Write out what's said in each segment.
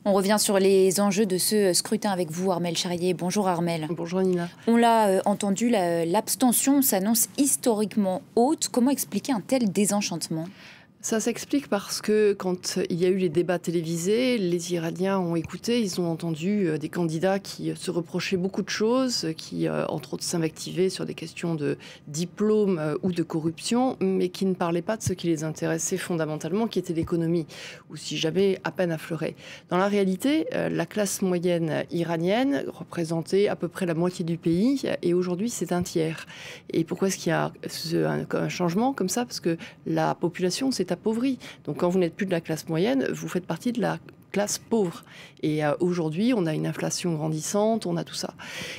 On revient sur les enjeux de ce scrutin avec vous, Armelle Charrier. Bonjour Armelle. Bonjour Nina. On l'a entendu, l'abstention s'annonce historiquement haute. Comment expliquer un tel désenchantement ? Ça s'explique parce que quand il y a eu les débats télévisés, les Iraniens ont écouté, ils ont entendu des candidats qui se reprochaient beaucoup de choses, qui entre autres s'invectivaient sur des questions de diplôme ou de corruption, mais qui ne parlaient pas de ce qui les intéressait fondamentalement, qui était l'économie, ou si jamais à peine affleurait. Dans la réalité, la classe moyenne iranienne représentait à peu près la moitié du pays, et aujourd'hui c'est un tiers. Et pourquoi est-ce qu'il y a un changement comme ça ? Parce que la population s'est appauvrie. Donc quand vous n'êtes plus de la classe moyenne, vous faites partie de la classe pauvre. Et aujourd'hui, on a une inflation grandissante, on a tout ça.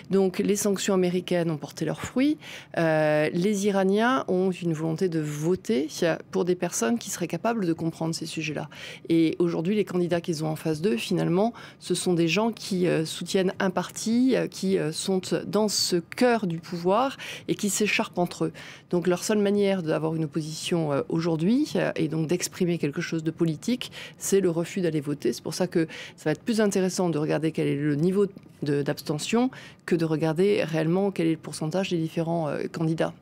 Donc les sanctions américaines ont porté leurs fruits. Les Iraniens ont une volonté de voter pour des personnes qui seraient capables de comprendre ces sujets-là. Et aujourd'hui, les candidats qu'ils ont en face d'eux, finalement, ce sont des gens qui soutiennent un parti, qui sont dans ce cœur du pouvoir et qui s'écharpent entre eux. Donc leur seule manière d'avoir une opposition aujourd'hui, et donc d'exprimer quelque chose de politique, c'est le refus d'aller voter. C'est pour ça que ça va être plus intéressant de regarder quel est le niveau d'abstention que de regarder réellement quel est le pourcentage des différents candidats.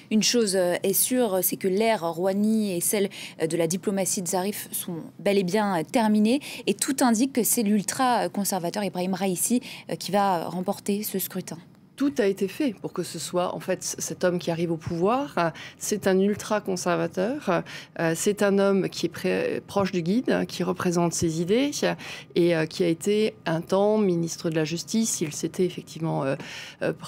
Une chose est sûre, c'est que l'ère Rouhani et celle de la diplomatie de Zarif sont bel et bien terminées. Et tout indique que c'est l'ultra-conservateur Ebrahim Raïssi qui va remporter ce scrutin. Tout a été fait pour que ce soit, en fait, cet homme qui arrive au pouvoir. C'est un ultra-conservateur. C'est un homme qui est proche du guide, qui représente ses idées et qui a été un temps ministre de la Justice. Il s'était effectivement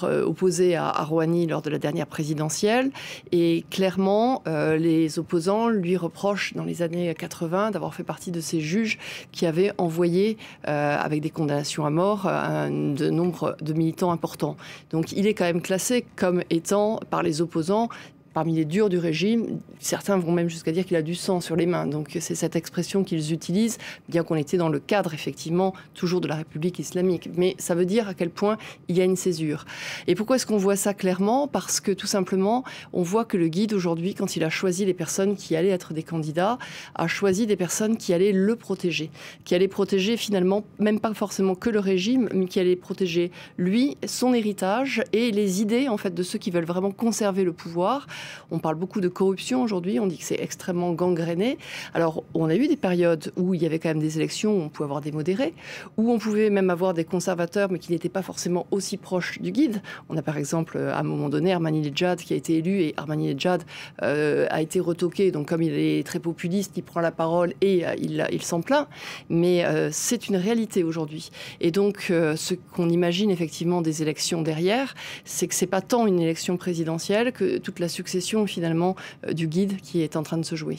opposé à Rouhani lors de la dernière présidentielle. Et clairement, les opposants lui reprochent dans les années 80 d'avoir fait partie de ces juges qui avaient envoyé, avec des condamnations à mort, un nombre de militants importants. Donc il est quand même classé comme étant, par les opposants, parmi les durs du régime. Certains vont même jusqu'à dire qu'il a du sang sur les mains. Donc c'est cette expression qu'ils utilisent, bien qu'on était dans le cadre, effectivement, toujours de la République islamique. Mais ça veut dire à quel point il y a une césure. Et pourquoi est-ce qu'on voit ça clairement ? Parce que tout simplement, on voit que le guide, aujourd'hui, quand il a choisi les personnes qui allaient être des candidats, a choisi des personnes qui allaient le protéger. Qui allaient protéger, finalement, même pas forcément que le régime, mais qui allaient protéger lui, son héritage et les idées, en fait, de ceux qui veulent vraiment conserver le pouvoir. On parle beaucoup de corruption aujourd'hui, on dit que c'est extrêmement gangréné. Alors, on a eu des périodes où il y avait quand même des élections où on pouvait avoir des modérés, où on pouvait même avoir des conservateurs, mais qui n'étaient pas forcément aussi proches du guide. On a par exemple, à un moment donné, Ahmadinejad qui a été élu, et Ahmadinejad a été retoqué. Donc, comme il est très populiste, il prend la parole et il s'en plaint. Mais c'est une réalité aujourd'hui. Et donc, ce qu'on imagine effectivement des élections derrière, c'est que c'est pas tant une élection présidentielle que toute la succession finalement du guide qui est en train de se jouer.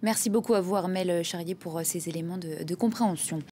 Merci beaucoup à vous Armelle Charrier pour ces éléments de compréhension.